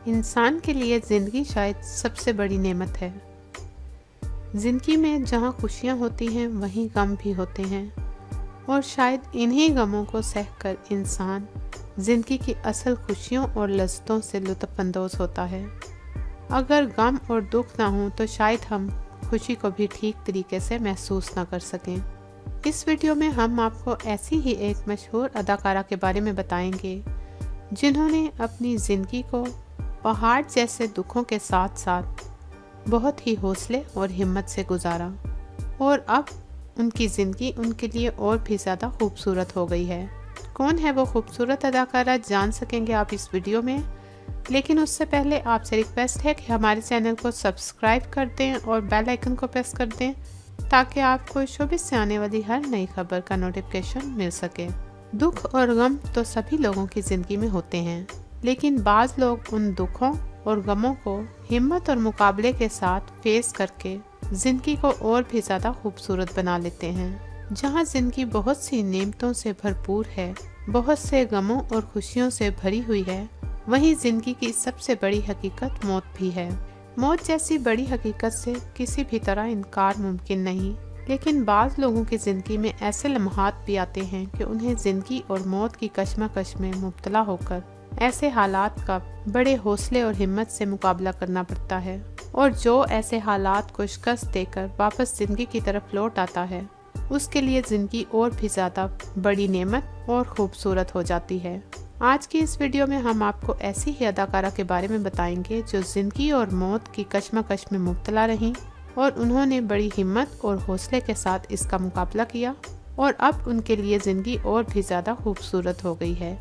इंसान के लिए ज़िंदगी शायद सबसे बड़ी नेमत है। ज़िंदगी में जहाँ खुशियाँ होती हैं वहीं गम भी होते हैं, और शायद इन्हीं गमों को सहकर इंसान ज़िंदगी की असल खुशियों और लज़्ज़तों से लुत्फ़अंदोज़ होता है। अगर गम और दुख ना हो तो शायद हम खुशी को भी ठीक तरीके से महसूस ना कर सकें। इस वीडियो में हम आपको ऐसी ही एक मशहूर अदाकारा के बारे में बताएंगे जिन्होंने अपनी ज़िंदगी को पहाड़ जैसे दुखों के साथ साथ बहुत ही हौसले और हिम्मत से गुजारा, और अब उनकी ज़िंदगी उनके लिए और भी ज़्यादा खूबसूरत हो गई है। कौन है वो खूबसूरत अदाकारा जान सकेंगे आप इस वीडियो में, लेकिन उससे पहले आपसे रिक्वेस्ट है कि हमारे चैनल को सब्सक्राइब कर दें और बेल आइकन को प्रेस कर दें ताकि आपको शोबिस से आने वाली हर नई खबर का नोटिफिकेशन मिल सके। दुख और गम तो सभी लोगों की ज़िंदगी में होते हैं, लेकिन बाज़ लोग उन दुखों और गमों को हिम्मत और मुकाबले के साथ फेस करके ज़िंदगी को और भी ज़्यादा खूबसूरत बना लेते हैं। जहाँ ज़िंदगी बहुत सी नेमतों से भरपूर है, बहुत से गमों और खुशियों से भरी हुई है, वहीं ज़िंदगी की सबसे बड़ी हकीकत मौत भी है। मौत जैसी बड़ी हकीकत से किसी भी तरह इनकार मुमकिन नहीं, लेकिन बाज़ लोगों की ज़िंदगी में ऐसे लम्हात भी आते हैं कि उन्हें ज़िंदगी और मौत की कश्मकश में मुब्तला होकर ऐसे हालात का बड़े हौसले और हिम्मत से मुकाबला करना पड़ता है, और जो ऐसे हालात को शिकस्त देकर वापस ज़िंदगी की तरफ लौट आता है उसके लिए ज़िंदगी और भी ज़्यादा बड़ी नेमत और खूबसूरत हो जाती है। आज की इस वीडियो में हम आपको ऐसी ही अदाकारा के बारे में बताएंगे जो ज़िंदगी और मौत की कश्मकश में मुब्तला रहीं, और उन्होंने बड़ी हिम्मत और हौसले के साथ इसका मुकाबला किया, और अब उनके लिए ज़िंदगी और भी ज़्यादा खूबसूरत हो गई है।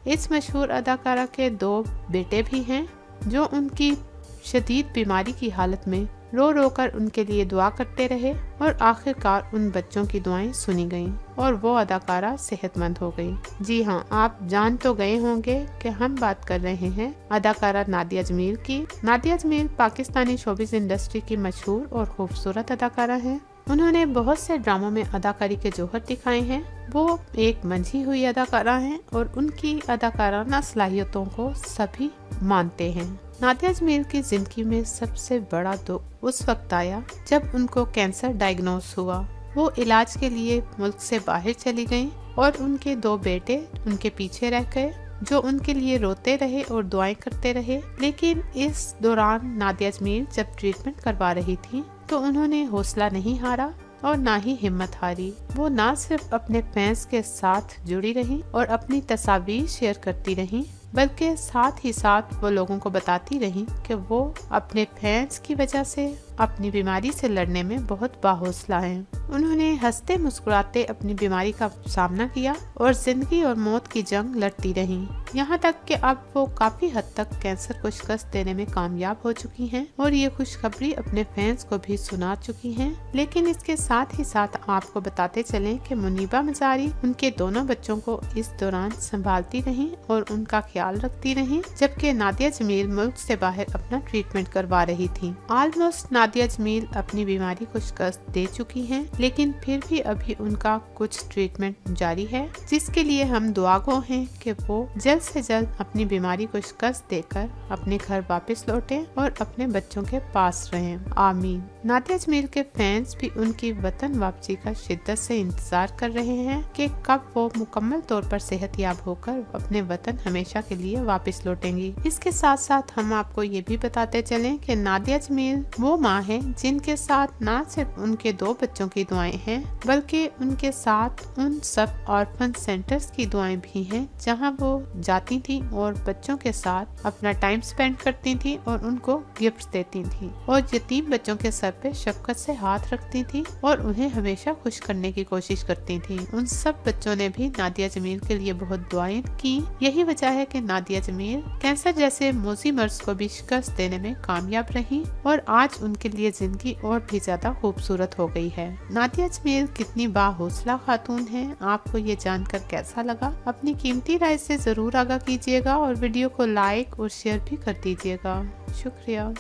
इस मशहूर अदाकारा के 2 बेटे भी हैं जो उनकी शदीद बीमारी की हालत में रो रो कर उनके लिए दुआ करते रहे, और आखिरकार उन बच्चों की दुआएं सुनी गईं और वो अदाकारा सेहतमंद हो गई। जी हाँ, आप जान तो गए होंगे कि हम बात कर रहे हैं अदाकारा नादिया जमील की। नादिया जमील पाकिस्तानी शोबिस इंडस्ट्री की मशहूर और खूबसूरत अदाकारा हैं। उन्होंने बहुत से ड्रामों में अदाकारी के जौहर दिखाए हैं। वो एक मंझी हुई अदाकारा हैं और उनकी अदाकाराना सलाहियतों को सभी मानते हैं। नादिया जमील की जिंदगी में सबसे बड़ा दुख उस वक्त आया जब उनको कैंसर डायग्नोस हुआ। वो इलाज के लिए मुल्क से बाहर चली गईं, और उनके 2 बेटे उनके पीछे रह गए जो उनके लिए रोते रहे और दुआएं करते रहे। लेकिन इस दौरान नादिया जमील जब ट्रीटमेंट करवा रही थी तो उन्होंने हौसला नहीं हारा और ना ही हिम्मत हारी। वो ना सिर्फ अपने फैंस के साथ जुड़ी रहीं और अपनी तस्वीर शेयर करती रहीं, बल्कि साथ ही साथ वो लोगों को बताती रहीं कि वो अपने फैंस की वजह से अपनी बीमारी से लड़ने में बहुत बाहौसला हैं। उन्होंने हंसते मुस्कुराते अपनी बीमारी का सामना किया और जिंदगी और मौत की जंग लड़ती रहीं, यहाँ तक कि अब वो काफी हद तक कैंसर को शिकस्त देने में कामयाब हो चुकी हैं और ये खुशखबरी अपने फैंस को भी सुना चुकी हैं। लेकिन इसके साथ ही साथ आपको बताते चलें कि मुनीबा मजारी उनके दोनों बच्चों को इस दौरान संभालती रहीं और उनका ख्याल रखती रहीं, जबकि नादिया जमील मुल्क से बाहर अपना ट्रीटमेंट करवा रही थी। ऑलमोस्ट नादिया जमील अपनी बीमारी को शिकस्त दे चुकी हैं, लेकिन फिर भी अभी उनका कुछ ट्रीटमेंट जारी है, जिसके लिए हम दुआगो हैं कि वो जल्द से जल्द अपनी बीमारी को शिकस्त देकर अपने घर वापस लौटें और अपने बच्चों के पास रहें। आमीन। नादिया जमील के फैंस भी उनकी वतन वापसी का शिद्दत से इंतजार कर रहे हैं कि कब वो मुकम्मल तौर पर सेहतयाब होकर अपने वतन हमेशा के लिए वापस लौटेंगी। इसके साथ साथ हम आपको ये भी बताते चलें कि नादिया जमील वो माँ है जिनके साथ न सिर्फ उनके 2 बच्चों की दुआएं हैं, बल्कि उनके साथ उन सब ऑर्फन सेंटर्स की दुआएं भी हैं जहां वो जाती थी और बच्चों के साथ अपना टाइम स्पेंड करती थी और उनको गिफ्ट देती थी, और यतीम बच्चों के सर पे शफकत से हाथ रखती थी और उन्हें हमेशा खुश करने की कोशिश करती थी। उन सब बच्चों ने भी नादिया जमील के लिए बहुत दुआएं की। यही वजह है कि नादिया जमील कैंसर जैसे मोजी मर्ज को भी शिकस्त देने में कामयाब रही, और आज उनके लिए जिंदगी और भी ज्यादा खूबसूरत हो गई है। नादिया जमील कितनी बाहौसला खातून है, आपको ये जानकर कैसा लगा? अपनी कीमती राय से जरूर आगाह कीजिएगा और वीडियो को लाइक और शेयर भी कर दीजिएगा। शुक्रिया।